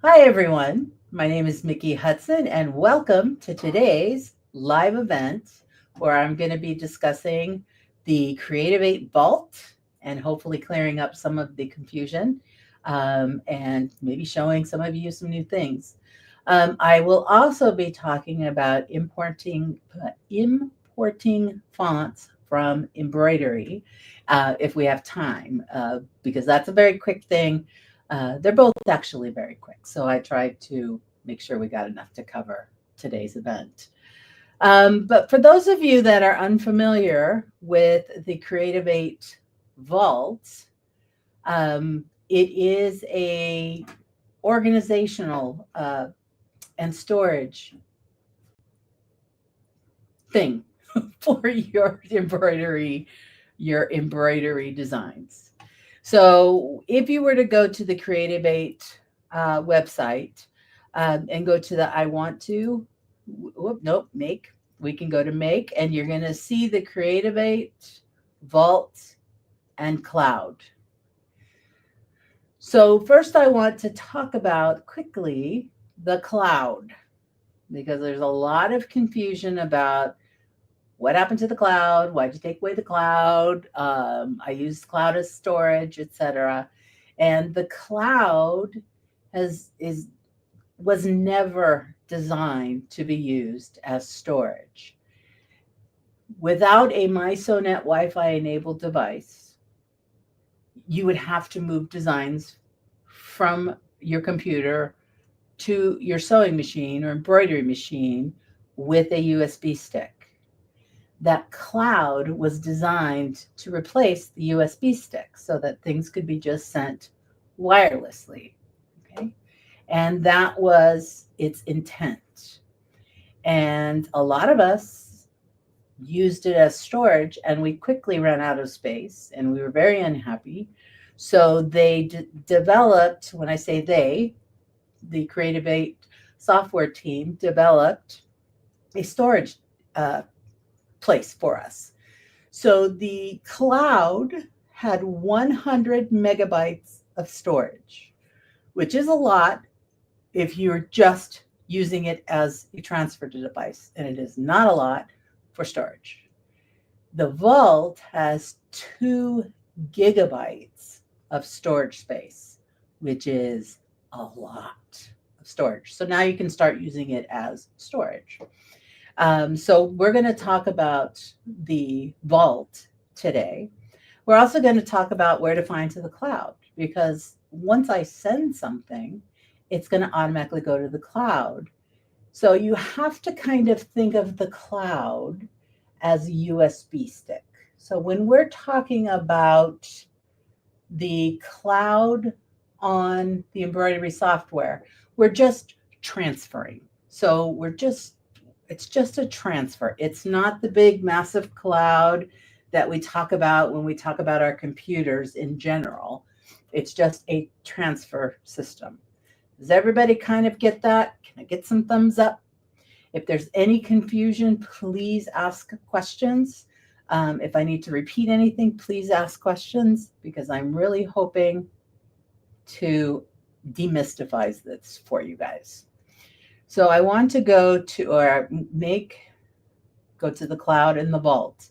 Hi, everyone. My name is Mickey Hudson, and welcome to today's live event where I'm going to be discussing the Creative 8 Vault and hopefully clearing up some of the confusion and maybe showing some of you some new things. I will also be talking about importing fonts from embroidery if we have time, because that's a very quick thing. They're both actually very quick, so I tried to make sure we got enough to cover today's event. But for those of you that are unfamiliar with the Creative 8 Vault, it is a organizational and storage thing for your embroidery designs. So if you were to go to the Creative 8 website and go to the I want to, nope, make, we can go to make, and you're going to see the Creative 8 Vault and Cloud. So first I want to talk about quickly the cloud because there's a lot of confusion about what happened to the cloud, why'd you take away the cloud, I used cloud as storage, etc. And the cloud has is was never designed to be used as storage. Without a MySonet Wi-Fi enabled device, you would have to move designs from your computer to your sewing machine or embroidery machine with a USB stick. That cloud was designed to replace the USB stick so that things could be just sent wirelessly. Okay. And that was its intent. And a lot of us used it as storage and we quickly ran out of space and we were very unhappy. So they developed, when I say they, the Creative 8 software team developed a storage uh, place for us. So the cloud had 100 megabytes of storage, which is a lot if you're just using it as a transfer device, and it is not a lot for storage. The Vault has 2 gigabytes of storage space, which is a lot of storage. So now you can start using it as storage. So we're going to talk about the vault today. We're also going to talk about where to find to the cloud because once I send something, it's going to automatically go to the cloud. So you have to kind of think of the cloud as a USB stick. So when we're talking about the cloud on the embroidery software, we're just transferring. So it's just a transfer. It's not the big, massive cloud that we talk about when we talk about our computers in general. It's just a transfer system. Does everybody kind of get that? Can I get some thumbs up? If there's any confusion, please ask questions. If I need to repeat anything, please ask questions because I'm really hoping to demystify this for you guys. So I want to go to the cloud in the vault.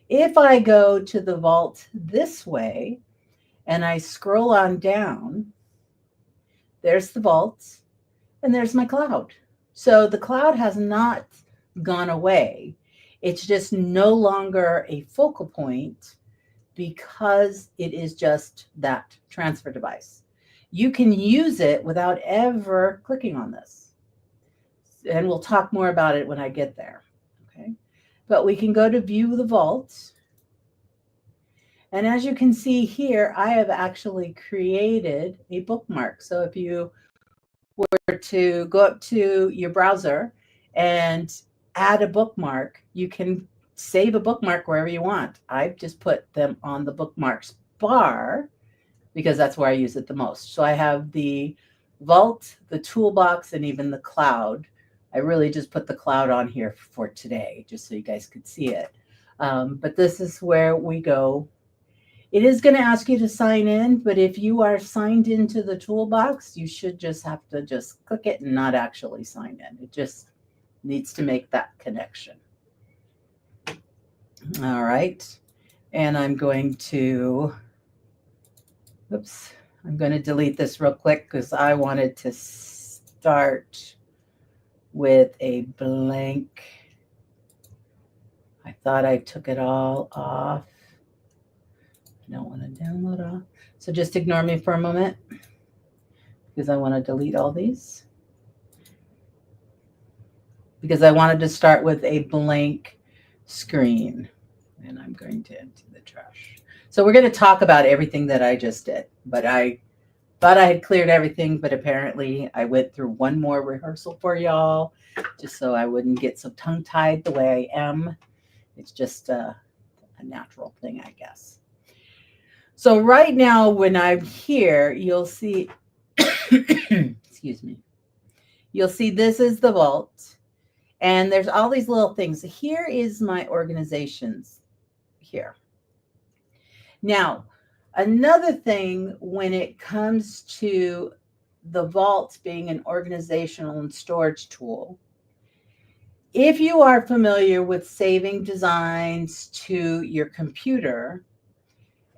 If I go to the vault this way and I scroll on down, there's the vault and there's my cloud. So the cloud has not gone away. It's just no longer a focal point because it is just that transfer device. You can use it without ever clicking on this. And we'll talk more about it when I get there. Okay. But we can go to view the vault. And as you can see here, I have actually created a bookmark. So if you were to go up to your browser and add a bookmark, you can save a bookmark wherever you want. I've just put them on the bookmarks bar because that's where I use it the most. So I have the vault, the toolbox, and even the cloud. I really just put the cloud on here for today, just so you guys could see it. But this is where we go. It is going to ask you to sign in, but if you are signed into the toolbox, you should just have to just click it and not actually sign in. It just needs to make that connection. All right. And I'm going to, oops, I'm going to delete this real quick because I wanted to start with a blank. I thought I took it all off. I don't want to download off. So just ignore me for a moment because I want to delete all these. Because I wanted to start with a blank screen. And I'm going to empty the trash. So we're going to talk about everything that I just did. But I thought I had cleared everything, but apparently I went through one more rehearsal for y'all just so I wouldn't get so tongue-tied the way I am. It's just a natural thing, I guess. So right now, when I'm here, you'll see, excuse me, you'll see this is the vault. And there's all these little things. Here is my organizations here. Now, another thing when it comes to the vault being an organizational and storage tool, if you are familiar with saving designs to your computer,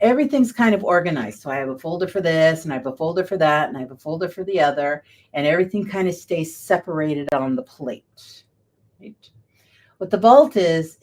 everything's kind of organized. So I have a folder for this, and I have a folder for that, and I have a folder for the other, and everything kind of stays separated on the plate. Right? What the vault is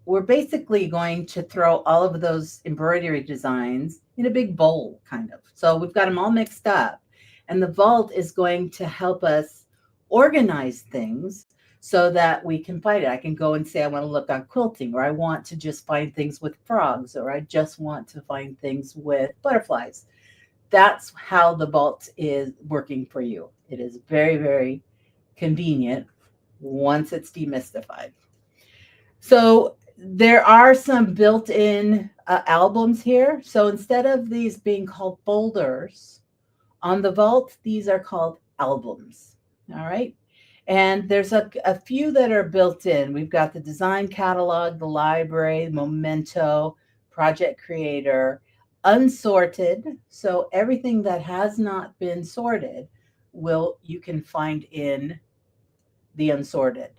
we're basically going to throw all of those embroidery designs in a big bowl, kind of. So we've got them all mixed up, and the vault is going to help us organize things so that we can find it. I can go and say, I want to look on quilting, or I want to just find things with frogs, or I just want to find things with butterflies. That's how the vault is working for you. It is very, very convenient once it's demystified. So there are some built-in albums here. So instead of these being called folders on the vault, these are called albums. All right. And there's a few that are built in. We've got the design catalog, the library, Memento, Project Creator, unsorted. So everything that has not been sorted you can find in the unsorted.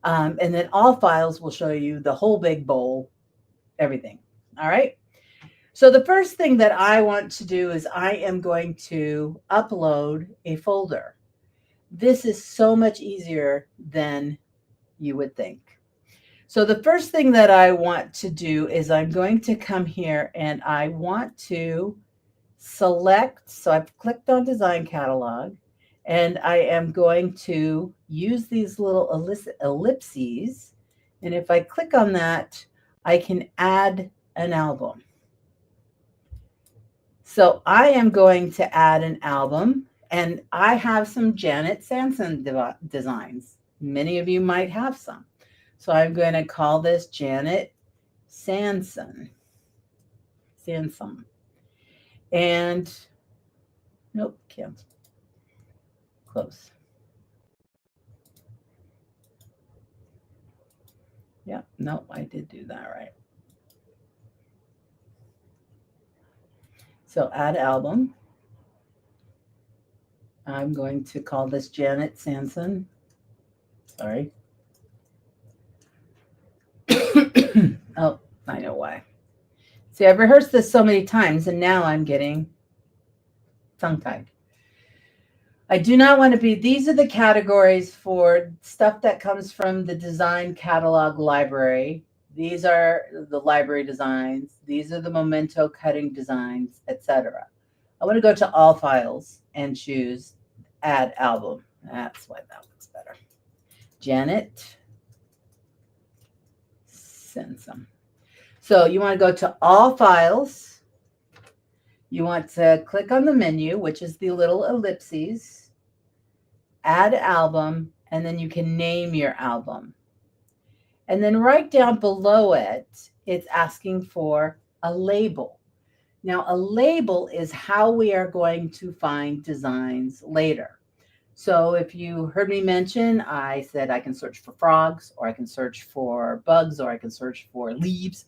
And then all files will show you the whole big bowl, everything. All right. So the first thing that I want to do is I am going to upload a folder. This is so much easier than you would think. So the first thing that I want to do is I'm going to come here and I want to select. So I've clicked on Design Catalog, and I am going to use these little ellipses. And if I click on that, I can add an album. So I am going to add an album. And I have some Janet Sanson designs. Many of you might have some. So I'm going to call this Janet Sanson. And nope, can't. Close. Yeah, no, I did do that right. So add album. I'm going to call this Janet Sanson. Sorry. Oh, I know why. See, I've rehearsed this so many times, and now I'm getting tongue-tied. I do not want to be, these are the categories for stuff that comes from the design catalog library. These are the library designs. These are the Memento cutting designs, etc. I want to go to all files and choose add album. That's why that looks better. Janet Sanson. So you want to go to all files. You want to click on the menu, which is the little ellipses, add album, and then you can name your album. And then right down below it, it's asking for a label. Now, a label is how we are going to find designs later. So if you heard me mention, I said I can search for frogs, or I can search for bugs, or I can search for leaves.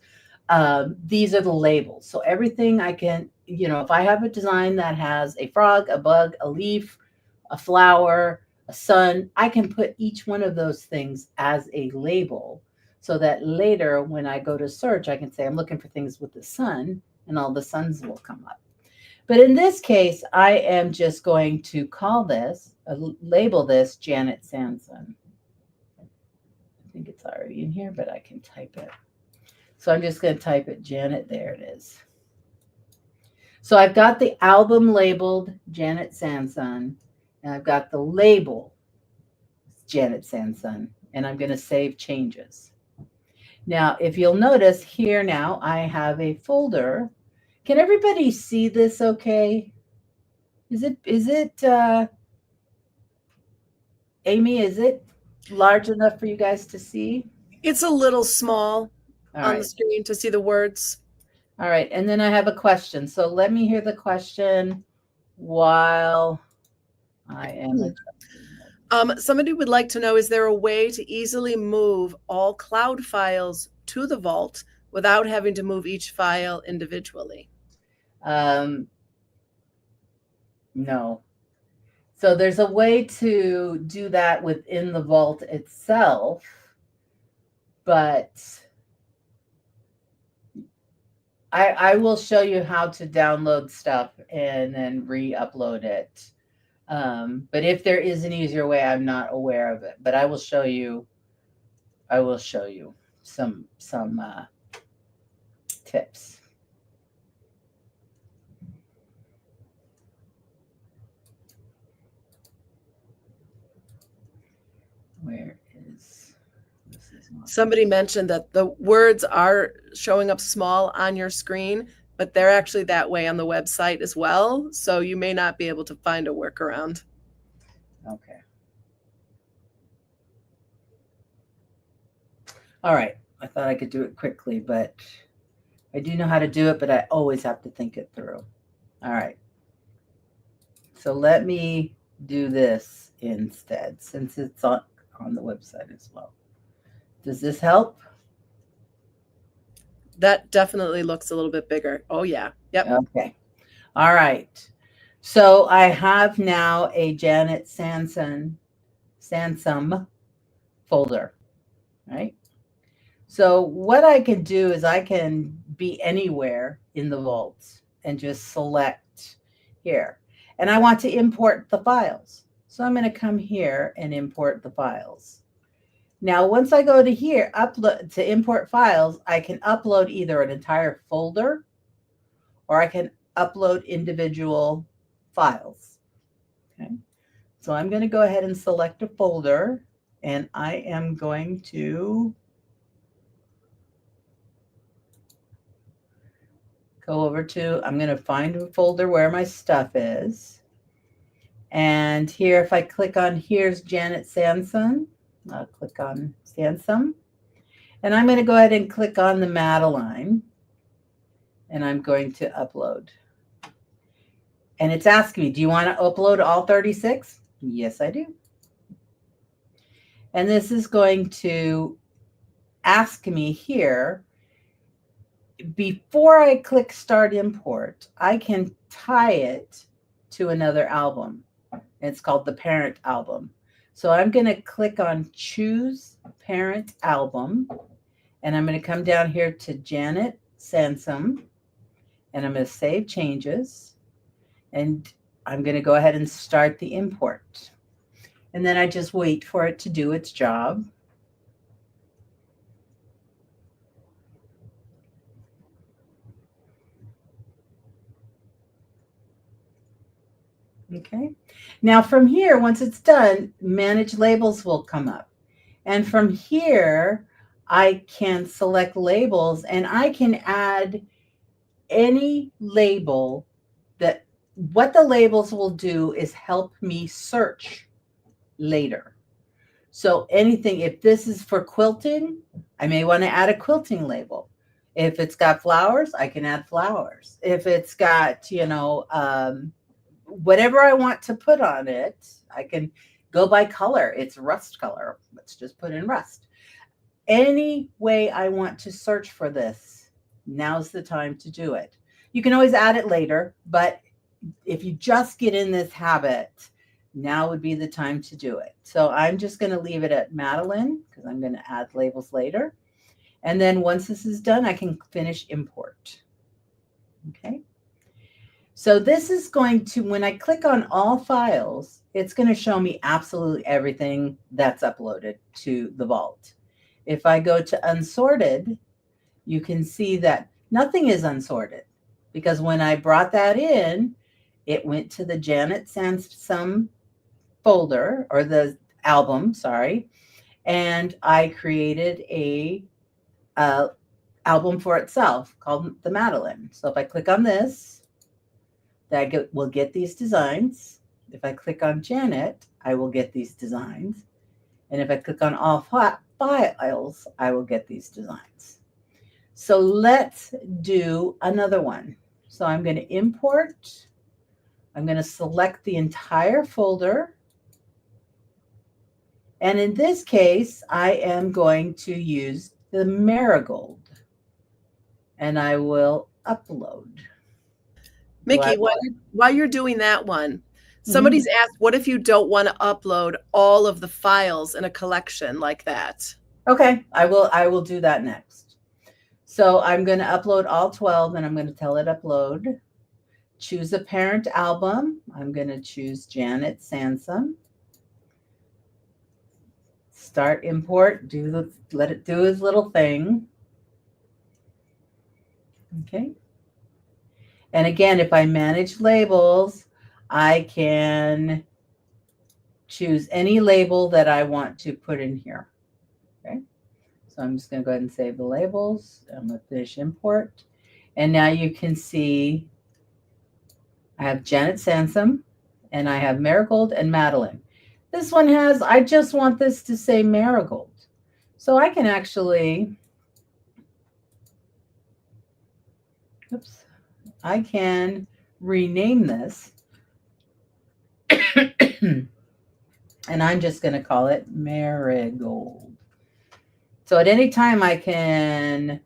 these are the labels. So everything I can, if I have a design that has a frog, a bug, a leaf, a flower, a sun, I can put each one of those things as a label so that later when I go to search, I can say I'm looking for things with the sun and all the suns will come up. But in this case, I am just going to call this, label this Janet Sanson. I think it's already in here, but I can type it. So I'm just going to type it, Janet. There it is. So I've got the album labeled Janet Sanson, and I've got the label Janet Sanson, and I'm going to save changes. Now, if you'll notice here now, I have a folder. Can everybody see this okay? Is it Amy, is it large enough for you guys to see? It's a little small on the screen to see the words. All right, and then I have a question. So let me hear the question while I am. Somebody would like to know, is there a way to easily move all cloud files to the vault without having to move each file individually? No. So there's a way to do that within the vault itself, but I will show you how to download stuff and then re-upload it. But if there is an easier way, I'm not aware of it. But I will show you. I will show you some tips. Where is this? Somebody mentioned that the words are showing up small on your screen, but they're actually that way on the website as well. So you may not be able to find a workaround. Okay. All right. I thought I could do it quickly, but I do know how to do it, but I always have to think it through. All right. So let me do this instead, since it's on the website as well. Does this help? That definitely looks a little bit bigger. Oh, yeah. Yep. Okay. All right. So I have now a Janet Sansom folder, right? So what I can do is I can be anywhere in the vault and just select here. And I want to import the files. So I'm going to come here and import the files. Now, once I go to here, upload to import files, I can upload either an entire folder or I can upload individual files. Okay. So I'm going to go ahead and select a folder, and I am going to go over to, I'm going to find a folder where my stuff is. And here, if I click on, here's Janet Sanson. I'll click on Sansom. And I'm going to go ahead and click on the Madeline. And I'm going to upload. And it's asking me, do you want to upload all 36? Yes, I do. And this is going to ask me here, before I click Start Import, I can tie it to another album. It's called the parent album. So I'm going to click on Choose Parent Album, and I'm going to come down here to Janet Sansom, and I'm going to save changes, and I'm going to go ahead and start the import. And then I just wait for it to do its job. Okay. Now from here, once it's done, Manage Labels will come up. And from here, I can select labels and I can add any label that, what the labels will do is help me search later. So anything, if this is for quilting, I may want to add a quilting label. If it's got flowers, I can add flowers. If it's got, whatever I want to put on it, I can go by color. It's rust color. Let's just put in rust. Any way I want to search for this, now's the time to do it. You can always add it later, but if you just get in this habit, now would be the time to do it. So I'm just going to leave it at Madeline because I'm going to add labels later. And then once this is done, I can finish import. Okay. So this is going to, when I click on all files, it's going to show me absolutely everything that's uploaded to the vault. If I go to unsorted, you can see that nothing is unsorted because when I brought that in, it went to the Janet Sansom folder, or the album, sorry, and I created a album for itself called the Madeline. So if I click on this, will get these designs. If I click on Janet, I will get these designs. And if I click on all files, I will get these designs. So let's do another one. So I'm going to import. I'm going to select the entire folder. And in this case, I am going to use the Marigold. And I will upload. Mickey, while you're doing that one, somebody's asked, what if you don't want to upload all of the files in a collection like that? Okay, I will do that next. So I'm going to upload all 12 and I'm going to tell it upload. Choose a parent album. I'm going to choose Janet Sansom. Start import, let it do its little thing. Okay. And again, if I manage labels, I can choose any label that I want to put in here. Okay. So I'm just going to go ahead and save the labels. I'm going to finish import. And now you can see I have Janet Sansom and I have Marigold and Madeline. This one has, I just want this to say Marigold. So I can actually, oops. I can rename this and I'm just going to call it Marigold. So at any time I can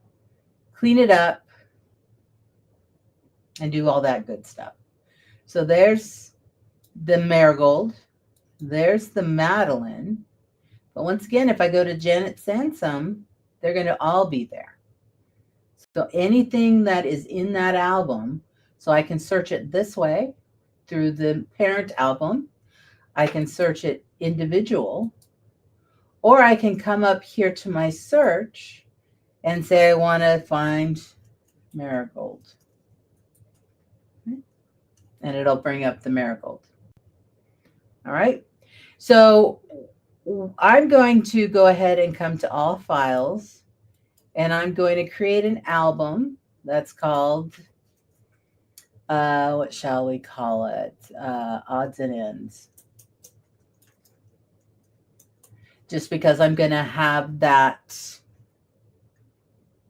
clean it up and do all that good stuff. So there's the Marigold. There's the Madeline. But once again, if I go to Janet Sansom, they're going to all be there. So anything that is in that album, so I can search it this way through the parent album. I can search it individual, or I can come up here to my search and say I want to find Marigold. Okay. And it'll bring up the Marigold. All right. So I'm going to go ahead and come to all files. And I'm going to create an album that's called, what shall we call it? Odds and Ends. Just because I'm going to have that,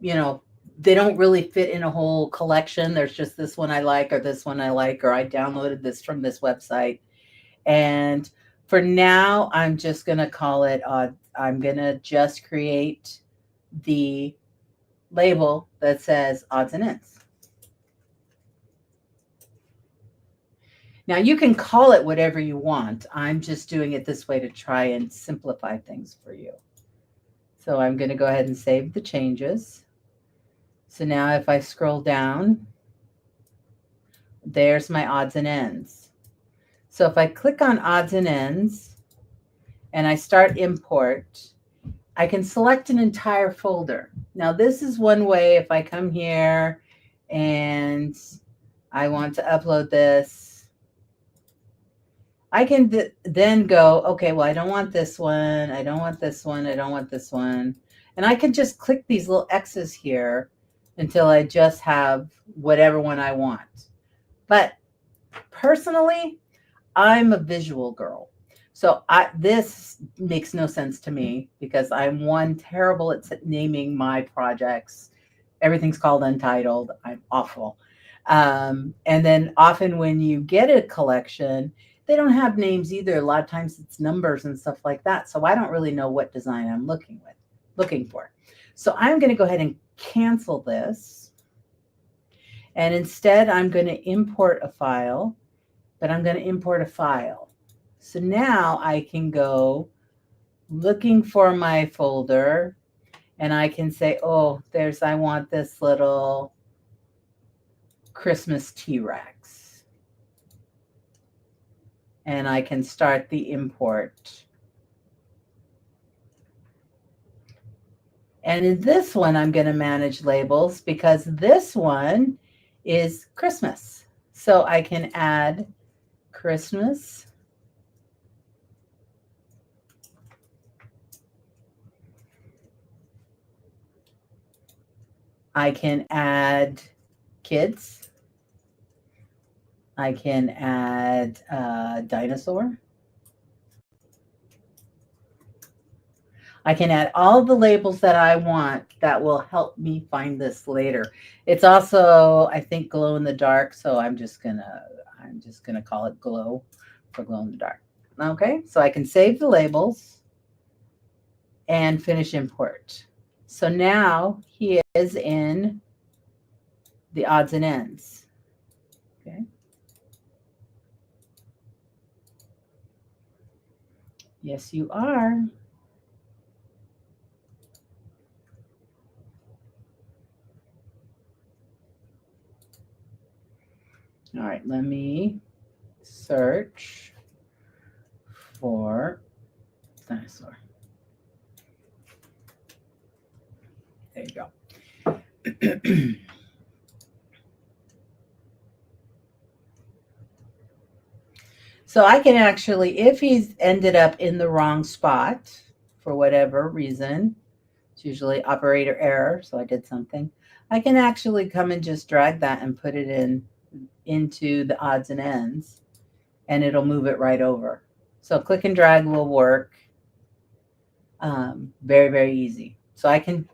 you know, they don't really fit in a whole collection. There's just this one I like, or this one I like, or I downloaded this from this website. And for now, I'm just going to call it, I'm going to just create the label that says Odds and Ends. Now you can call it whatever you want. I'm just doing it this way to try and simplify things for you. So I'm going to go ahead and save the changes. So now if I scroll down, there's my Odds and Ends. So if I click on Odds and Ends and I start import, I can select an entire folder. Now this is one way. If I come here and I want to upload this, I can then go, okay, well, I don't want this one. I don't want this one. I don't want this one. And I can just click these little X's here until I just have whatever one I want. But personally, I'm a visual girl. So this makes no sense to me because I'm terrible at naming my projects. Everything's called Untitled. I'm awful. And then often when you get a collection, they don't have names either. A lot of times it's numbers and stuff like that. So I don't really know what design I'm looking for. So I'm going to go ahead and cancel this. And instead, I'm going to import a file, but I'm going to import a file. So now I can go looking for my folder, and I can say, oh, I want this little Christmas T-Rex. And I can start the import. And in this one, I'm going to manage labels because this one is Christmas. So I can add Christmas. I can add kids. I can add dinosaur. I can add all the labels that I want that will help me find this later. It's also, I think, glow in the dark, so I'm just gonna call it glow for glow in the dark. Okay, so I can save the labels and finish import. So now he is in the odds and ends. Okay. Yes, you are. All right, let me search for dinosaur. There you go. So I can actually, if he's ended up in the wrong spot for whatever reason, it's usually operator error, so I did something, I can actually come and just drag that and put it into the odds and ends, and it'll move it right over. So click and drag will work. Very, very easy. So I can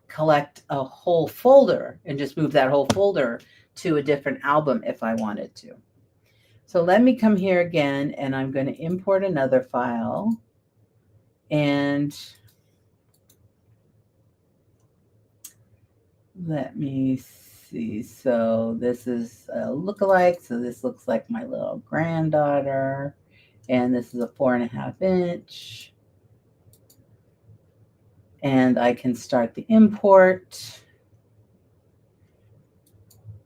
collect a whole folder and just move that whole folder to a different album if I wanted to. So let me come here again, and I'm going to import another file. And let me see. So this is a lookalike. So this looks like my little granddaughter. And this is a 4.5 inch. And I can start the import.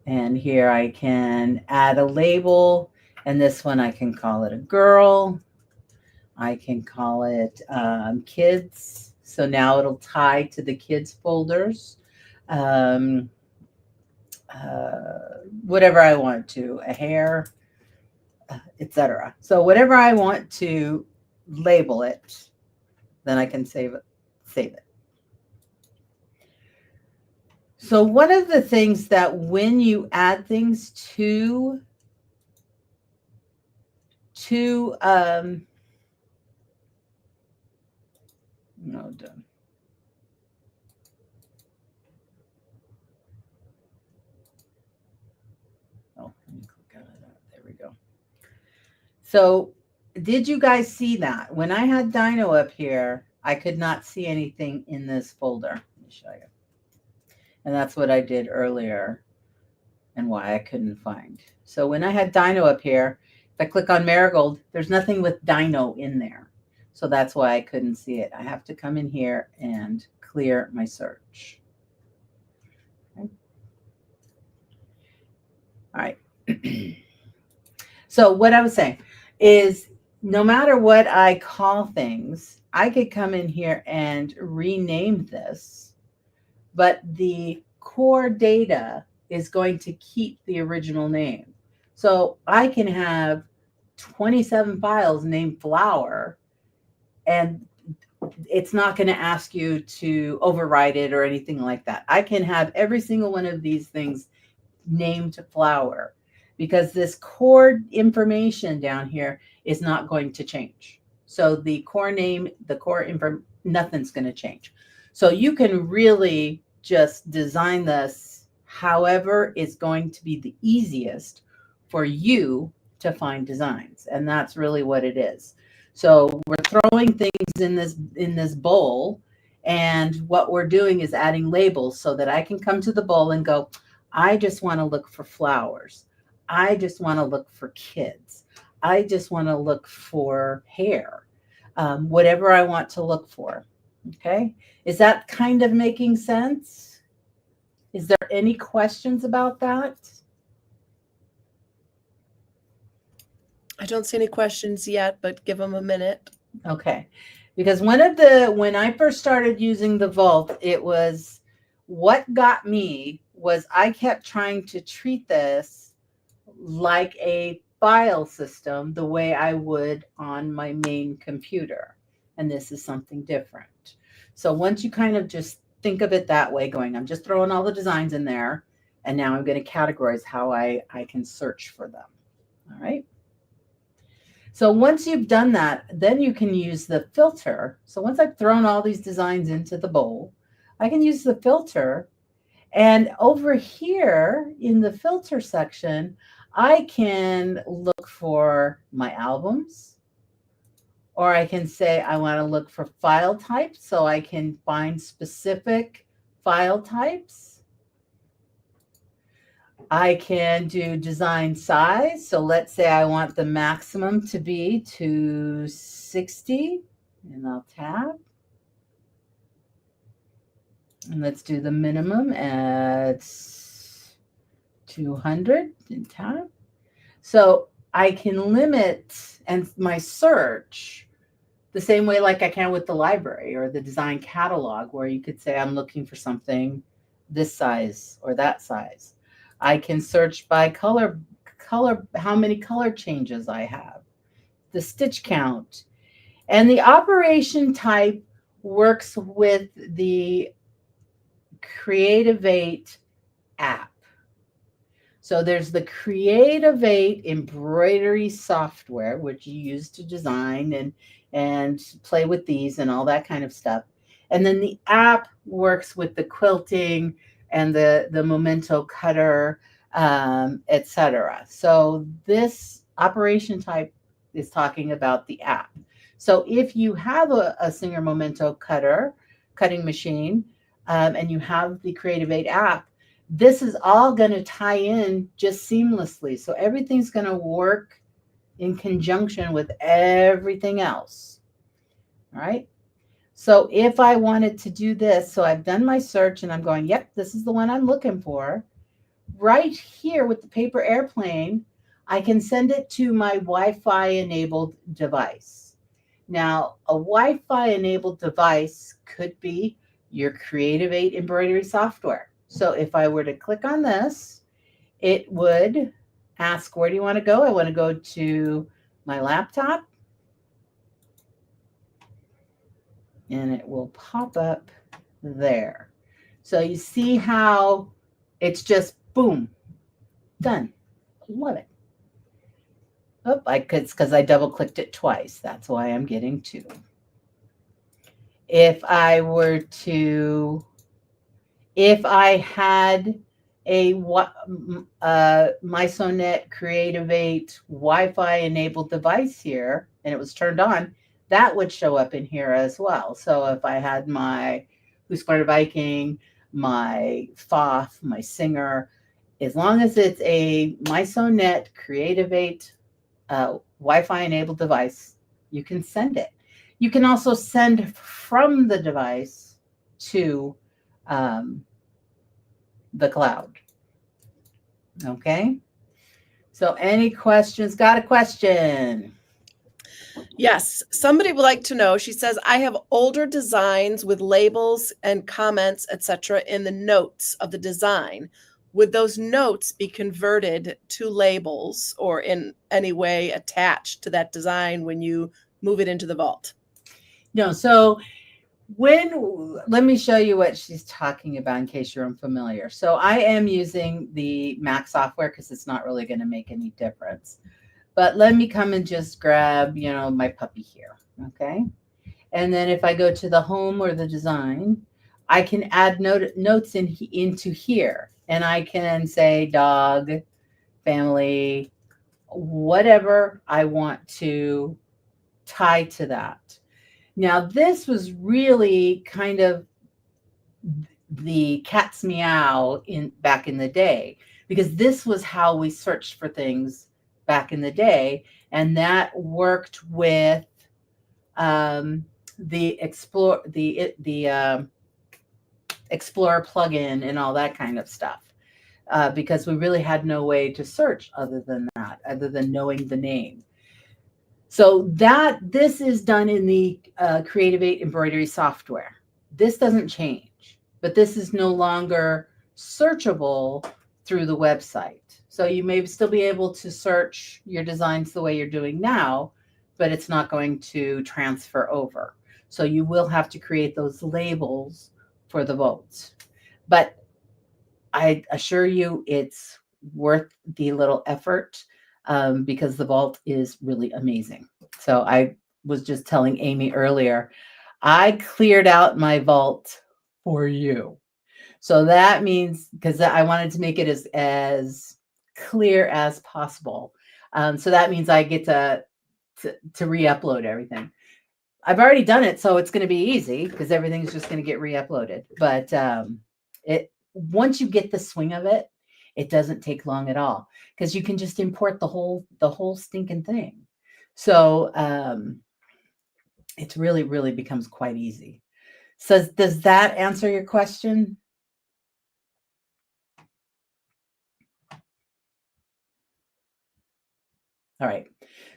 And here I can add a label. And this one I can call it a girl. I can call it kids. So now it'll tie to the kids folders. Whatever I want to, a hair, etc. So whatever I want to label it, then I can save it. So one of the things that when you add things to no, done. Oh, let me click out of that. There we go. So did you guys see that? When I had Dino up here, I could not see anything in this folder. Let me show you. And that's what I did earlier and why I couldn't find. So when I had Dino up here, if I click on Marigold, there's nothing with Dino in there. So that's why I couldn't see it. I have to come in here and clear my search. Okay. All right. So what I was saying is no matter what I call things, I could come in here and rename this, but the core data is going to keep the original name. So I can have 27 files named flower, and it's not going to ask you to override it or anything like that. I can have every single one of these things named flower because this core information down here is not going to change. So the core name, the core info, nothing's going to change. So you can really just design this however is going to be the easiest for you to find designs. And that's really what it is. So we're throwing things in this bowl, and what we're doing is adding labels so that I can come to the bowl and go, I just want to look for flowers. I just want to look for kids. I just want to look for hair. Whatever I want to look for. Okay. Is that kind of making sense? Is there any questions about that? I don't see any questions yet, but give them a minute. Okay. Because when I first started using the Vault, it was what got me was I kept trying to treat this like a file system the way I would on my main computer. And this is something different. So once you kind of just think of it that way, going, I'm just throwing all the designs in there, and now I'm going to categorize how I can search for them. All right. So once you've done that, then you can use the filter. So once I've thrown all these designs into the bowl, I can use the filter. And over here in the filter section, I can look for my albums, or I can say I want to look for file types, so I can find specific file types. I can do design size. So let's say I want the maximum to be 260, and I'll tab. And let's do the minimum at 200 and tab. So I can limit and my search the same way like I can with the library or the design catalog, where you could say I'm looking for something this size or that size. I can search by color, how many color changes I have, the stitch count. And the operation type works with the Creativate app. So there's the Creativate embroidery software, which you use to design and play with these and all that kind of stuff. And then the app works with the quilting and the Memento cutter, etc. So this operation type is talking about the app. So if you have a Singer Memento cutting machine, and you have the Creativate app, this is all going to tie in just seamlessly. So everything's going to work in conjunction with everything else. All right. So if I wanted to do this, so I've done my search and I'm going, yep, this is the one I'm looking for. Right here with the paper airplane, I can send it to my Wi-Fi enabled device. Now, a Wi-Fi enabled device could be your Creativate embroidery software. So if I were to click on this, it would ask, where do you want to go? I want to go to my laptop. And it will pop up there. So you see how it's just boom, done. Love it. Oh, it's because I double clicked it twice. That's why I'm getting two. If I had a Mysonet Creativate Wi-Fi enabled device here and it was turned on, that would show up in here as well. So if I had my Husqvarna Viking, my Pfaff, my Singer, as long as it's a Mysonet Creativate Wi-Fi enabled device, you can send it. You can also send from the device to the cloud. Okay. So any questions? Got a question? Yes, somebody would like to know. She says, I have older designs with labels and comments, etc., in the notes of the design. Would those notes be converted to labels or in any way attached to that design when you move it into the vault? No. So let me show you what she's talking about in case you're unfamiliar. So I am using the Mac software because it's not really going to make any difference. But let me come and just grab, my puppy here. Okay. And then if I go to the home or the design, I can add notes into here. And I can say dog, family, whatever I want to tie to that. Now, this was really kind of the cat's meow back in the day, because this was how we searched for things back in the day, and that worked with the Explorer plugin and all that kind of stuff. Because we really had no way to search other than that, other than knowing the name. So this is done in the Creative 8 embroidery software. This doesn't change, but this is no longer searchable through the website. So you may still be able to search your designs the way you're doing now, but it's not going to transfer over. So you will have to create those labels for the votes. But I assure you it's worth the little effort, because the vault is really amazing. So I was just telling Amy earlier, I cleared out my vault for you. So that means, because I wanted to make it as clear as possible. So that means I get to re-upload everything. I've already done it, so it's going to be easy because everything's just going to get re-uploaded. But once you get the swing of it, it doesn't take long at all, because you can just import the whole stinking thing. So it really becomes quite easy. So does that answer your question? All right.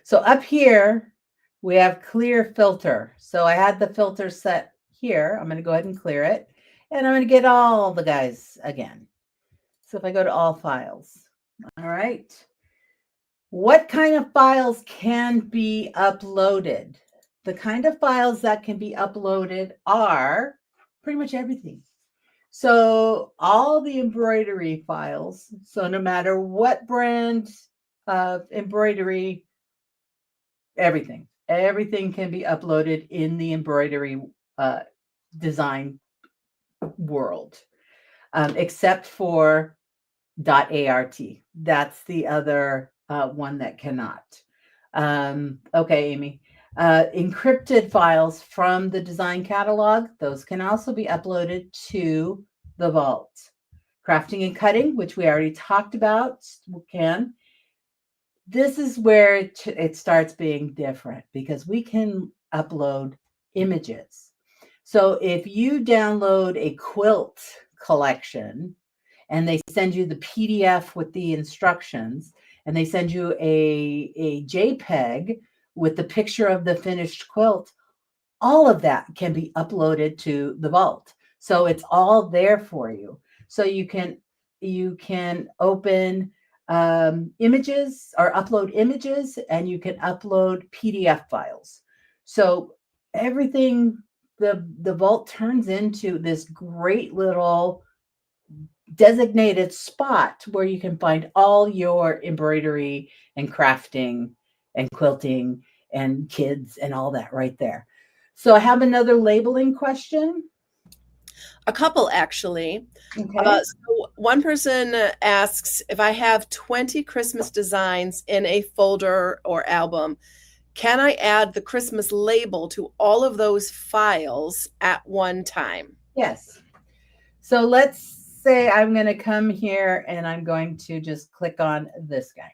So up here, we have clear filter. So I had the filter set here. I'm going to go ahead and clear it. And I'm going to get all the guys again. So if I go to all files, all right. What kind of files can be uploaded? The kind of files that can be uploaded are pretty much everything. So all the embroidery files, so no matter what brand of embroidery, everything can be uploaded in the embroidery design world, except for .art. That's the other one that cannot. Okay, Amy. Encrypted files from the design catalog, those can also be uploaded to the vault. Crafting and cutting, which we already talked about, can. This is where it starts being different, because we can upload images. So if you download a quilt collection and they send you the PDF with the instructions, and they send you a JPEG with the picture of the finished quilt, all of that can be uploaded to the vault. So it's all there for you. So you can open images or upload images, and you can upload PDF files. So everything, the vault turns into this great little designated spot where you can find all your embroidery and crafting and quilting and kids and all that right there. So I have another labeling question. A couple, actually. Okay. So one person asks, if I have 20 Christmas designs in a folder or album, can I add the Christmas label to all of those files at one time? Yes. So let's say I'm going to come here and I'm going to just click on this guy.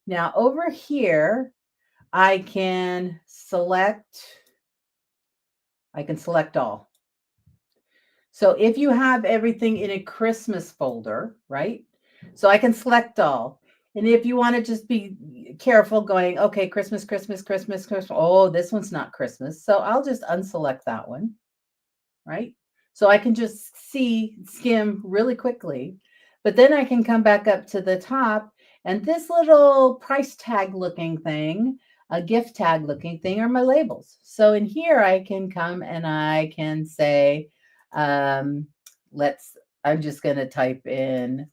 Now over here, I can select all. So if you have everything in a Christmas folder, right? So I can select all. And if you want to just be careful going, okay, Christmas. Oh, this one's not Christmas. So I'll just unselect that one, right? So I can just skim really quickly. But then I can come back up to the top, and this little price tag looking thing, a gift tag looking thing, are my labels. So in here I can come and I can say, I'm just going to type in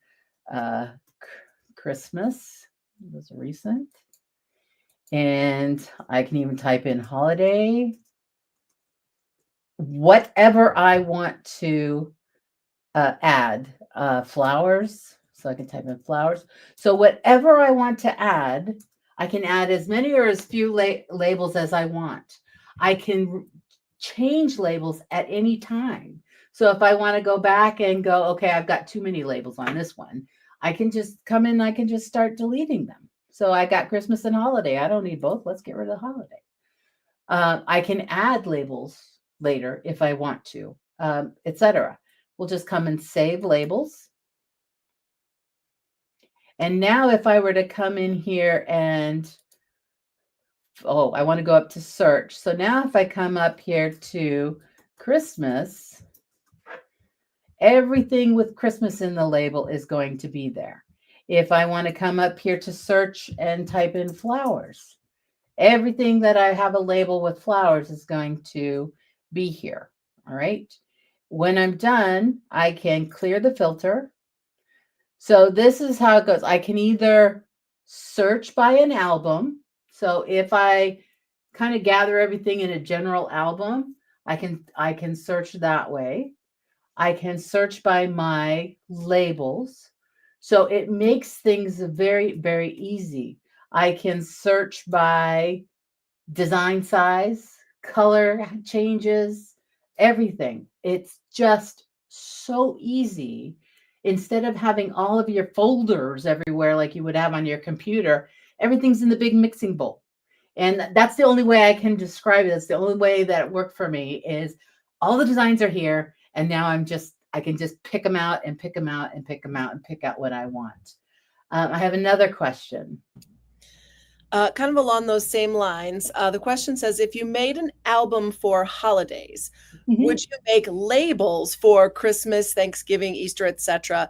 Christmas. It was recent. And I can even type in holiday. Whatever I want to add, flowers. So I can type in flowers. So whatever I want to add, I can add as many or as few labels as I want. I can change labels at any time. So if I want to go back and go, okay, I've got too many labels on this one, I can just come in, I can just start deleting them. So I got Christmas and holiday. I don't need both. Let's get rid of the holiday. I can add labels later if I want to, etc. We'll just come and save labels. And now if I were to come in here and, oh, I want to go up to search. So now if I come up here to Christmas, everything with Christmas in the label is going to be there. If I want to come up here to search and type in flowers, everything that I have a label with flowers is going to be here. All right. When I'm done, I can clear the filter. So this is how it goes. I can either search by an album. So if I kind of gather everything in a general album, I can search that way. I can search by my labels. So it makes things very, very easy. I can search by design size, color changes, everything. It's just so easy. Instead of having all of your folders everywhere like you would have on your computer, everything's in the big mixing bowl. And that's the only way I can describe it. That's the only way that it worked for me is all the designs are here. And now I can just pick them out and pick them out and pick them out and pick out what I want. I have another question. Kind of along those same lines, the question says, if you made an album for holidays, would you make labels for Christmas, Thanksgiving, Easter, etc.?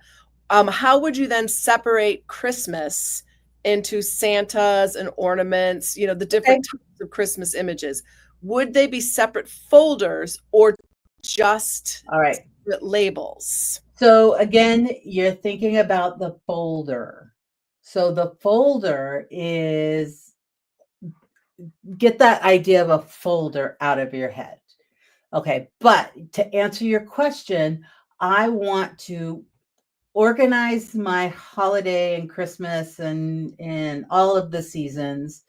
How would you then separate Christmas into Santas and ornaments, the different types of Christmas images? Would they be separate folders or just All right. separate labels? So again, you're thinking about the folder. So the folder is, get that idea of a folder out of your head. Okay, but to answer your question, I want to organize my holiday and Christmas and all of the seasons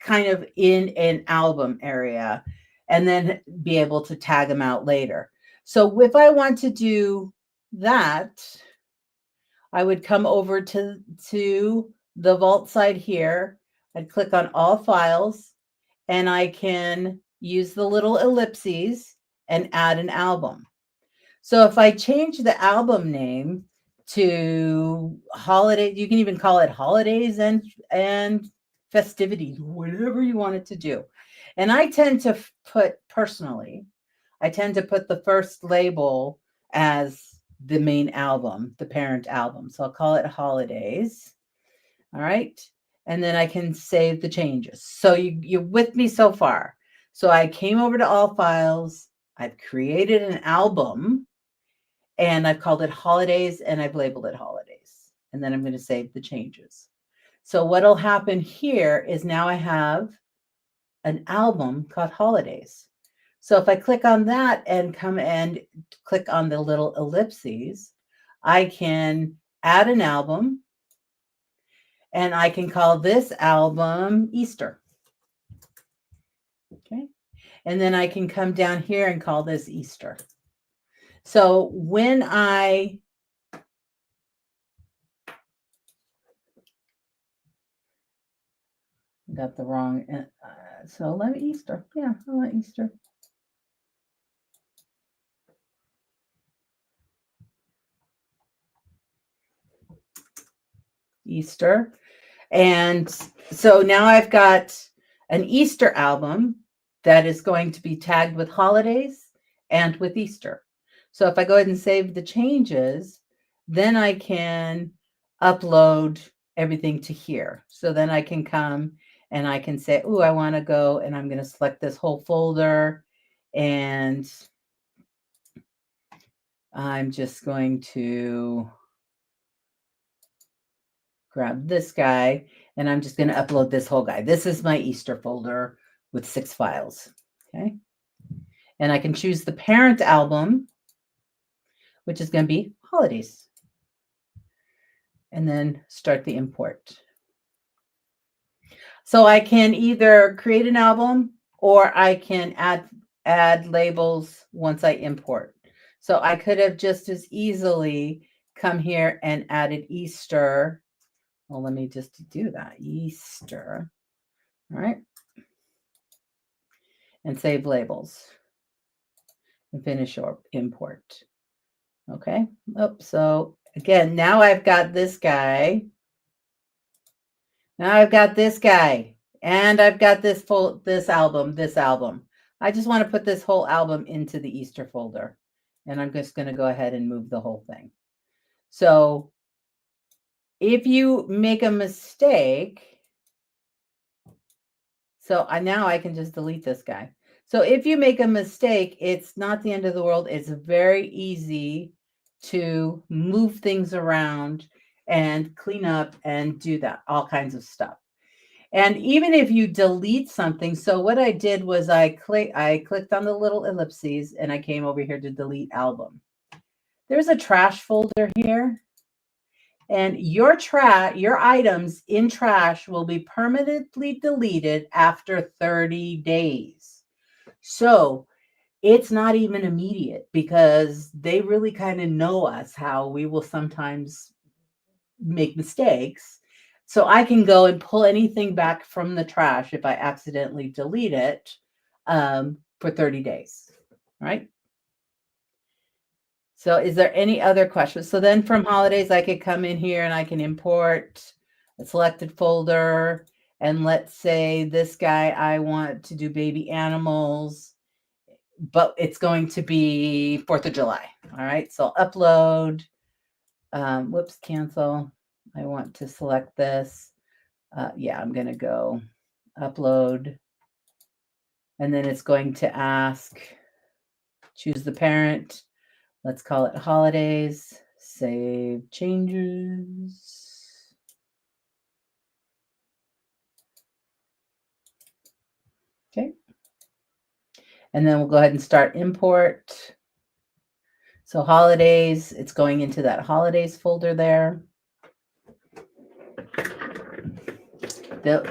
kind of in an album area and then be able to tag them out later. So if I want to do that, I would come over to the vault side here. I'd click on all files and I can use the little ellipses and add an album. So if I change the album name to holiday, you can even call it holidays and festivities, whatever you want it to do. And I tend to put the first label as the main album, the parent album. So I'll call it holidays. All right. And then I can save the changes. So you're with me so far. So I came over to all files. I've created an album and I've called it holidays and I've labeled it holidays. And then I'm going to save the changes. So what'll happen here is now I have an album called holidays. So if I click on that and come and click on the little ellipses, I can add an album and I can call this album Easter. Okay. And then I can come down here and call this Easter. So when I got the wrong, so let me Easter. Yeah, I want Easter. Easter. And so now I've got an Easter album that is going to be tagged with holidays and with Easter. So if I go ahead and save the changes, then I can upload everything to here. So then I can come and I can say, oh, I want to go and I'm going to select this whole folder and I'm just going to grab this guy and I'm just going to upload this whole guy. This is my Easter folder with 6 files. Okay. And I can choose the parent album, which is going to be holidays. And then start the import. So I can either create an album or I can add labels once I import. So I could have just as easily come here and added Easter. Well, let me just do that. Easter. All right. And save labels and finish or import. Okay. Oh, so again, now I've got this guy. Now I've got this guy, and I've got this album. I just want to put this whole album into the Easter folder, and I'm just going to go ahead and move the whole thing. So if you make a mistake, so now I can just delete this guy. So if you make a mistake, it's not the end of the world. It's very easy to move things around and clean up and do that, all kinds of stuff. And even if you delete something, so what I did was I clicked on the little ellipses and I came over here to delete album. There's a trash folder here. And your items in trash will be permanently deleted after 30 days. So it's not even immediate because they really kind of know us, how we will sometimes make mistakes. So I can go and pull anything back from the trash if I accidentally delete it for 30 days, right? So is there any other questions? So then from holidays, I could come in here and I can import a selected folder. And let's say this guy, I want to do baby animals, but it's going to be 4th of July. All right. So upload, whoops, cancel. I want to select this. Yeah, I'm going to go upload. And then it's going to ask, choose the parent. Let's call it holidays. Save changes. Okay. And then we'll go ahead and start import. So holidays, it's going into that holidays folder there.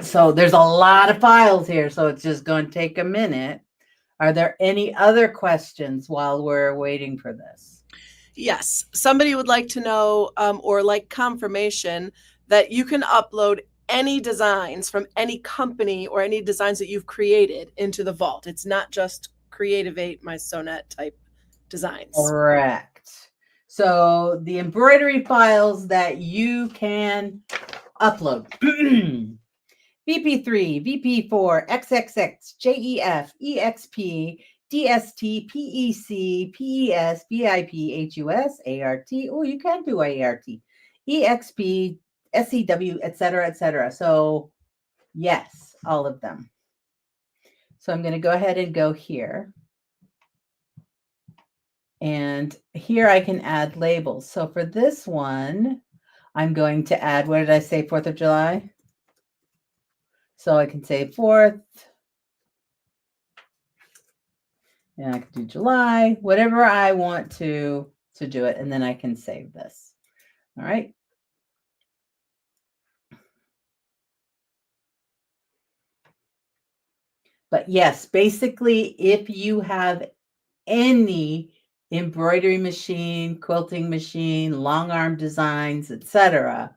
So there's a lot of files here, so it's just going to take a minute. Are there any other questions while we're waiting for this? Yes. Somebody would like to know or like confirmation that you can upload any designs from any company or any designs that you've created into the vault. It's not just Creativate My Sewnet type designs. Correct. So the embroidery files that you can upload. VP3, VP4, XXX, JEF, EXP, DST, PEC, PES, VIP, HUS, ART. Oh, you can do ART. EXP, SCW, etc., etc. So yes, all of them. So I'm going to go ahead and go here. And here I can add labels. So for this one, I'm going to add, what did I say, 4th of July? So I can say 4th. And I can do July, whatever I want to do it. And then I can save this. All right. But yes, basically, if you have any embroidery machine, quilting machine, long arm designs, etc.,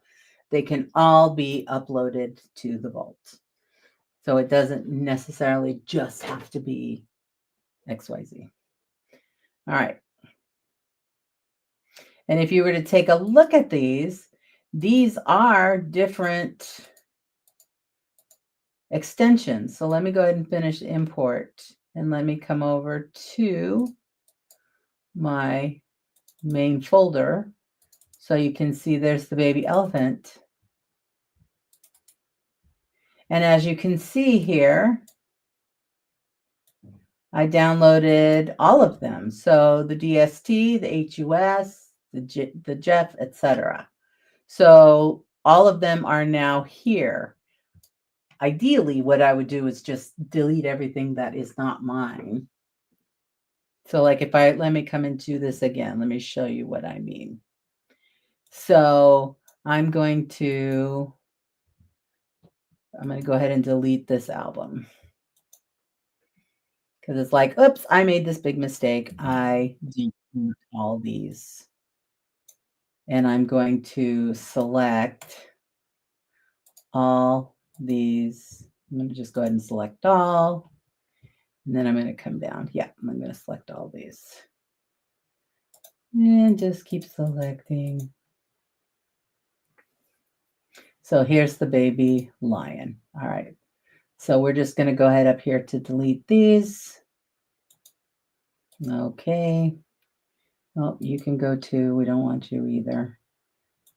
they can all be uploaded to the vault. So it doesn't necessarily just have to be XYZ. All right. And if you were to take a look at these are different extensions. So let me go ahead and finish import and let me come over to my main folder. So you can see there's the baby elephant. And as you can see here, I downloaded all of them. So the DST, the HUS, the Jeff, etc. So all of them are now here. Ideally, what I would do is just delete everything that is not mine. So like if let me come into this again, let me show you what I mean. So I'm going to go ahead and delete this album. Because it's like, oops, I made this big mistake. I all these. And I'm going to select all these. I'm going to just go ahead and select all. And then I'm going to come down. Yeah, I'm going to select all these. And just keep selecting. So here's the baby lion. All right. So we're just going to go ahead up here to delete these. Okay. Oh, you can go too. We don't want you either.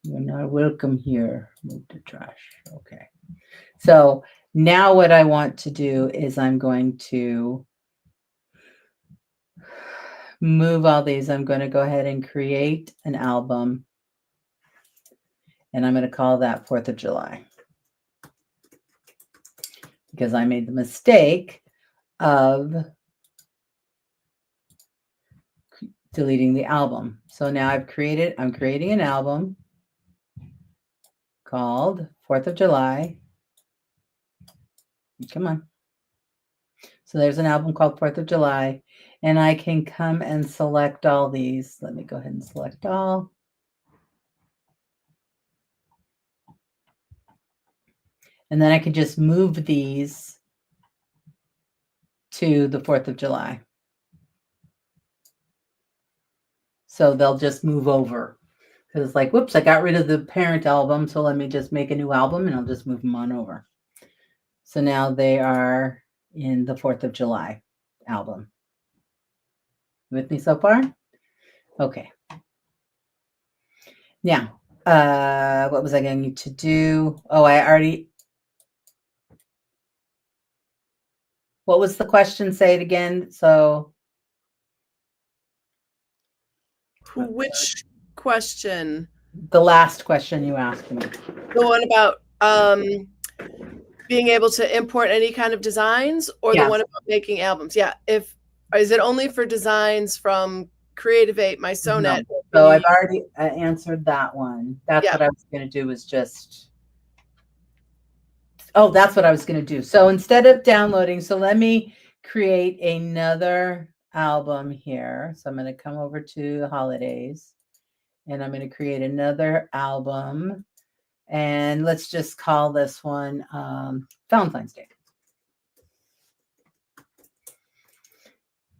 You're not welcome here. Move to trash. Okay. So now what I want to do is I'm going to move all these. I'm going to go ahead and create an album. And I'm going to call that 4th of July. Because I made the mistake of deleting the album. So now I'm creating an album called 4th of July. Come on. So there's an album called 4th of July, and I can come and select all these. Let me go ahead and select all. And then I can just move these to the 4th of July. So they'll just move over. Because it's like, whoops, I got rid of the parent album, so let me just make a new album, and I'll just move them on over. So now they are in the 4th of July album. With me so far? Okay. Now, what was I going to do? Oh, what was the question? Say it again. So. Which question? The last question you asked me. The one about being able to import any kind of designs, or Yes. the one about making albums? Yeah. Is it only for designs from Creativate, My Sonnet? No. So I've already answered that one. That's what I was going to do, was just. Oh, that's what I was going to do. So instead of downloading, so let me create another album here. So I'm going to come over to the holidays, and I'm going to create another album. And let's just call this one Valentine's Day.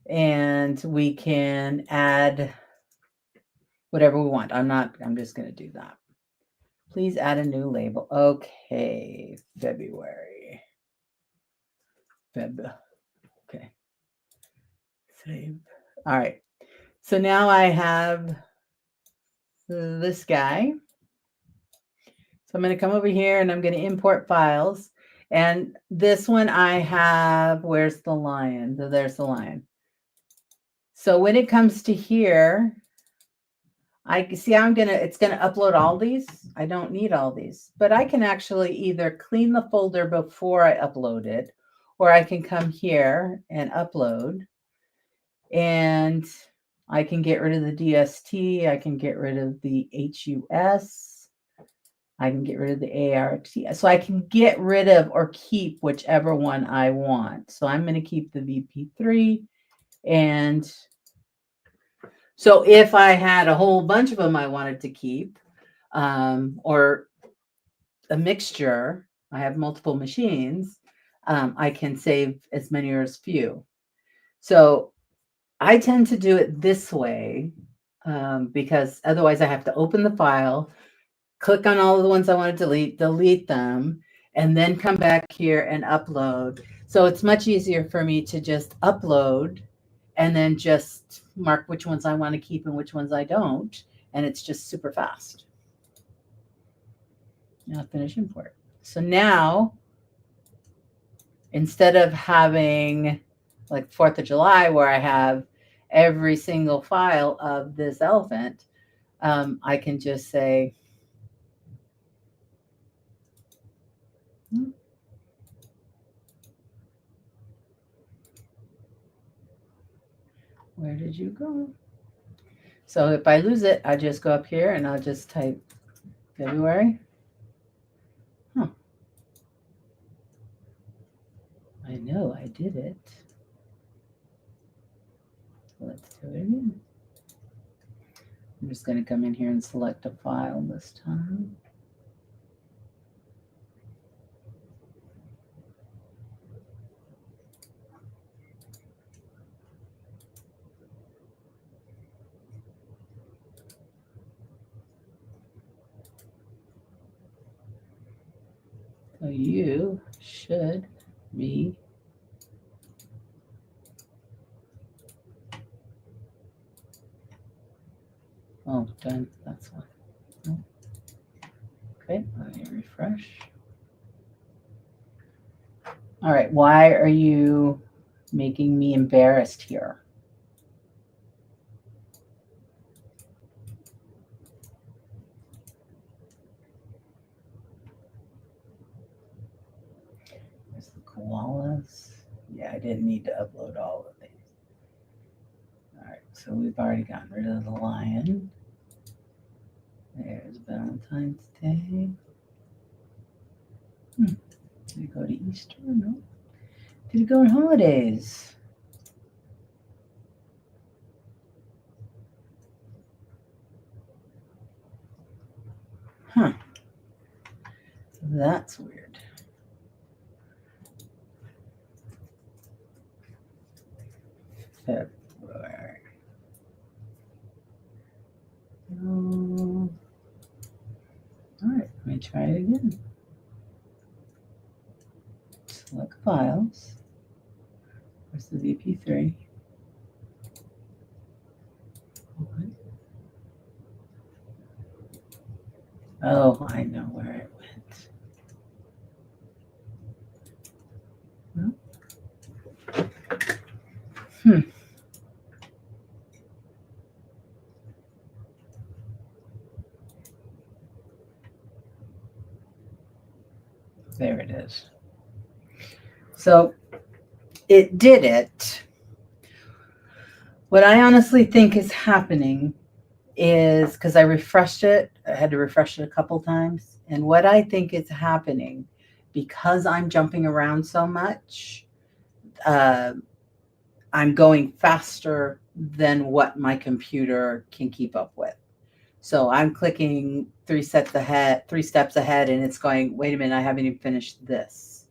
And we can add whatever we want. I'm just going to do that. Please add a new label. Okay, February. Okay. Save. All right. So now I have this guy. So I'm going to come over here and I'm going to import files. And this one I have, where's the lion? So there's the lion. So when it comes to here, I see it's going to upload all these. I don't need all these, but I can actually either clean the folder before I upload it, or I can come here and upload, and I can get rid of the DST. I can get rid of the HUS. I can get rid of the ART. So I can get rid of or keep whichever one I want. So I'm going to keep the VP3. And so if I had a whole bunch of them I wanted to keep, or a mixture, I have multiple machines, I can save as many or as few. So I tend to do it this way because otherwise I have to open the file, click on all of the ones I want to delete them, and then come back here and upload. So it's much easier for me to just upload and then just mark which ones I want to keep and which ones I don't. And it's just super fast. Now finish import. So now, instead of having like 4th of July where I have every single file of this elephant, I can just say, where did you go? So if I lose it, I just go up here and I'll just type February. Huh. I know I did it. Let's do it again. I'm just going to come in here and select a file this time. So you should be done. That's one. Oh. Okay, let me refresh. All right, why are you making me embarrassed here? There's the koalas. Yeah, I didn't need to upload all of these. All right, so we've already gotten rid of the lion. There's Valentine's Day. Did it go to Easter? No. Did it go on holidays? Huh. That's weird. February. Oh. All right, let me try it again. Select files. Where's the VP3? Oh, I know where it went. Well. There it is. So it did it. What I honestly think is happening is because I refreshed it, I had to refresh it a couple times. And what I think is happening, because I'm jumping around so much, I'm going faster than what my computer can keep up with. So I'm clicking 3 steps ahead, and it's going, wait a minute, I haven't even finished this.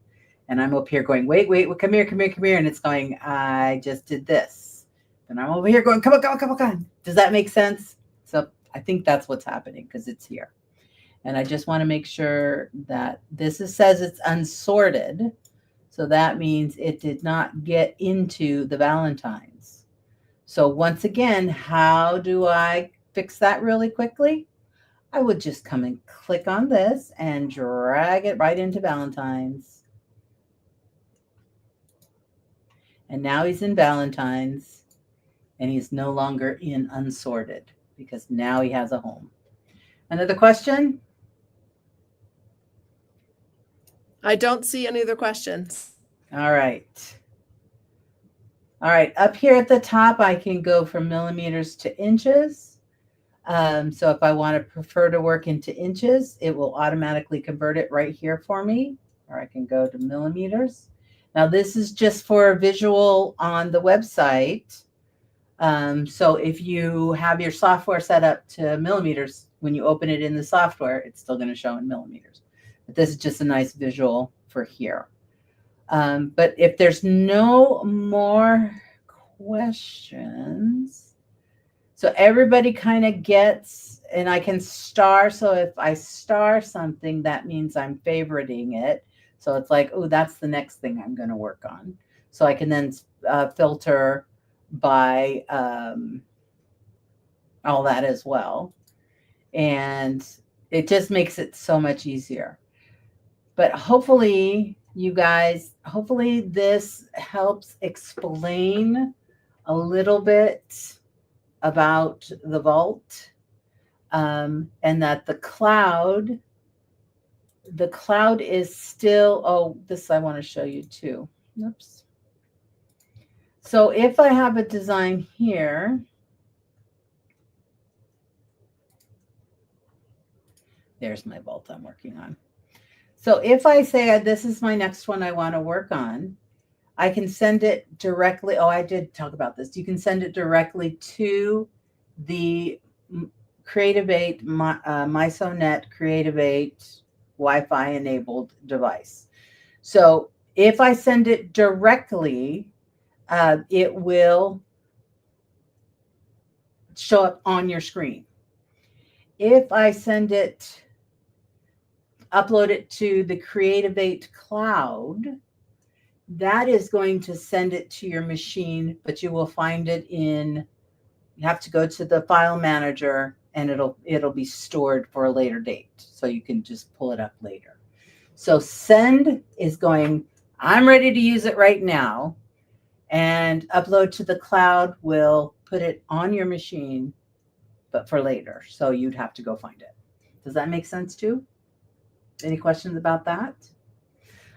And I'm up here going, wait, come here. And it's going, I just did this. And I'm over here going, come on. Does that make sense? So I think that's what's happening because it's here. And I just want to make sure that this says it's unsorted. So that means it did not get into the Valentine's. So once again, how do I fix that really quickly? I would just come and click on this and drag it right into Valentine's. And now he's in Valentine's and he's no longer in unsorted because now he has a home. Another question? I don't see any other questions. All right. Up here at the top, I can go from millimeters to inches. So if I want to prefer to work into inches, it will automatically convert it right here for me, or I can go to millimeters. Now this is just for a visual on the website. So if you have your software set up to millimeters, when you open it in the software, it's still going to show in millimeters. But this is just a nice visual for here. But if there's no more questions, so everybody kind of gets, and I can star. So if I star something, that means I'm favoriting it. So it's like, oh, that's the next thing I'm going to work on. So I can then filter by all that as well. And it just makes it so much easier. But hopefully, you guys, hopefully this helps explain a little bit about the vault, and that the cloud is still, oh, this I want to show you too. Oops. So if I have a design here, there's my vault I'm working on. So if I say this is my next one I want to work on, I can send it directly. Oh, I did talk about this. You can send it directly to the Creativate MySoNet Creativate Wi-Fi enabled device. So if I send it directly, it will show up on your screen. If I send it, upload it to the Creativate cloud, that is going to send it to your machine, but you will find it in, you have to go to the file manager and it'll be stored for a later date. So you can just pull it up later. So send is going, I'm ready to use it right now. And upload to the cloud will put it on your machine, but for later. So you'd have to go find it. Does that make sense too? Any questions about that?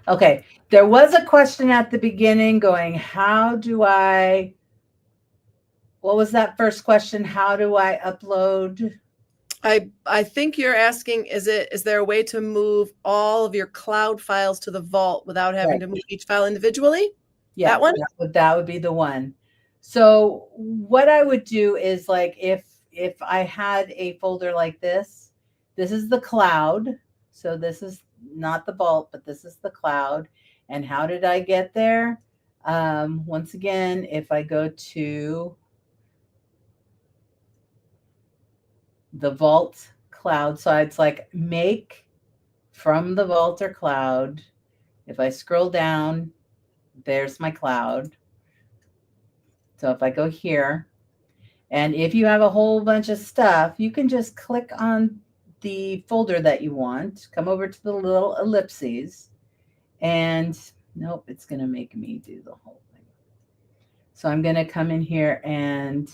Okay, there was a question at the beginning going, how do I, what was that first question? How do I upload? I think you're asking, is there a way to move all of your cloud files to the vault without having to move each file individually? Yeah, that one? That would be the one. So what I would do is, like, if I had a folder like this is the cloud. So this is not the vault, but this is the cloud. And how did I get there? Once again, if I go to the vault cloud, so it's like make from the vault or cloud. If I scroll down, there's my cloud. So if I go here, and if you have a whole bunch of stuff, you can just click on the folder that you want, come over to the little ellipses, and nope, it's going to make me do the whole thing. So I'm going to come in here and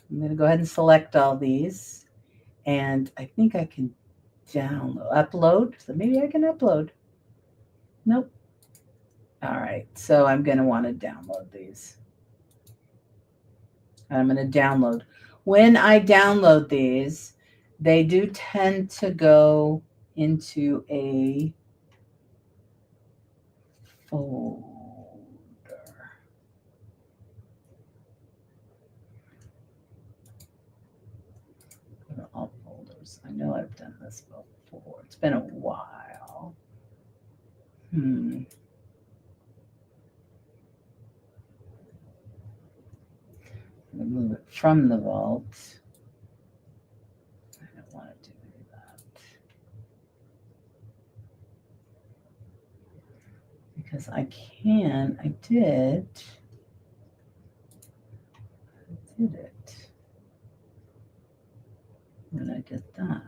I'm going to go ahead and select all these. And I think I can upload. So maybe I can upload. Nope. All right. So I'm going to want to download these. I'm going to download. When I download these, they do tend to go into a folder. Go to all folders. I know I've done this before. It's been a while. I'm going to move it from the vault. I don't want to do that because I did it when I did that.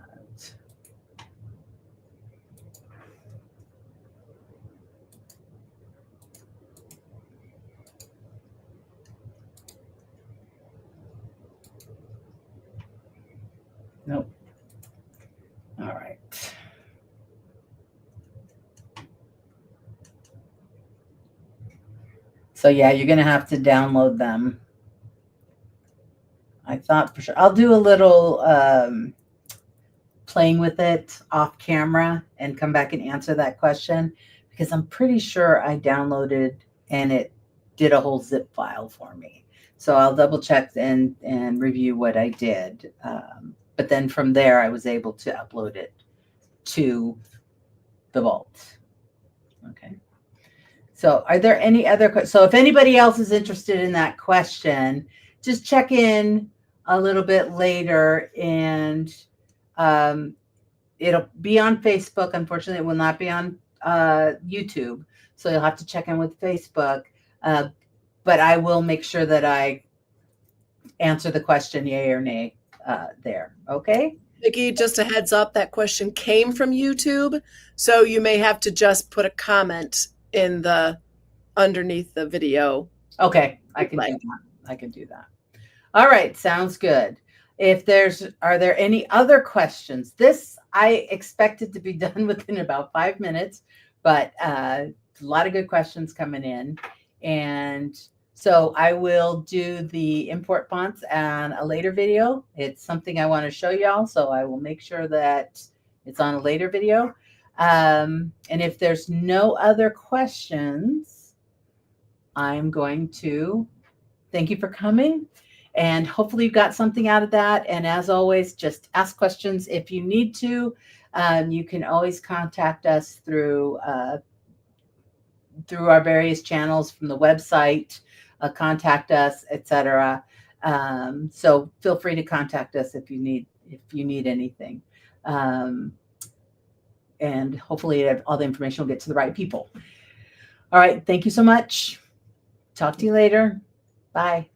Nope. All right. So yeah, you're going to have to download them. I thought for sure. I'll do a little playing with it off camera and come back and answer that question, because I'm pretty sure I downloaded and it did a whole zip file for me. So I'll double check and review what I did. But then from there, I was able to upload it to the vault. Okay. So are there any other questions? So if anybody else is interested in that question, just check in a little bit later, and it'll be on Facebook. Unfortunately, it will not be on YouTube. So you'll have to check in with Facebook. But I will make sure that I answer the question, yay or nay, there. Okay. Vicki, just a heads up, that question came from YouTube. So you may have to just put a comment in the underneath the video. Okay. I can do that. I can do that. All right. Sounds good. Are there any other questions? This I expected to be done within about 5 minutes, but a lot of good questions coming in. And so I will do the import fonts on a later video. It's something I want to show y'all, so I will make sure that it's on a later video. And if there's no other questions, I'm going to thank you for coming. And hopefully you got something out of that. And as always, just ask questions if you need to. You can always contact us through our various channels from the website, contact us, etc. So feel free to contact us if you need anything. And hopefully all the information will get to the right people. All right. Thank you so much. Talk to you later. Bye.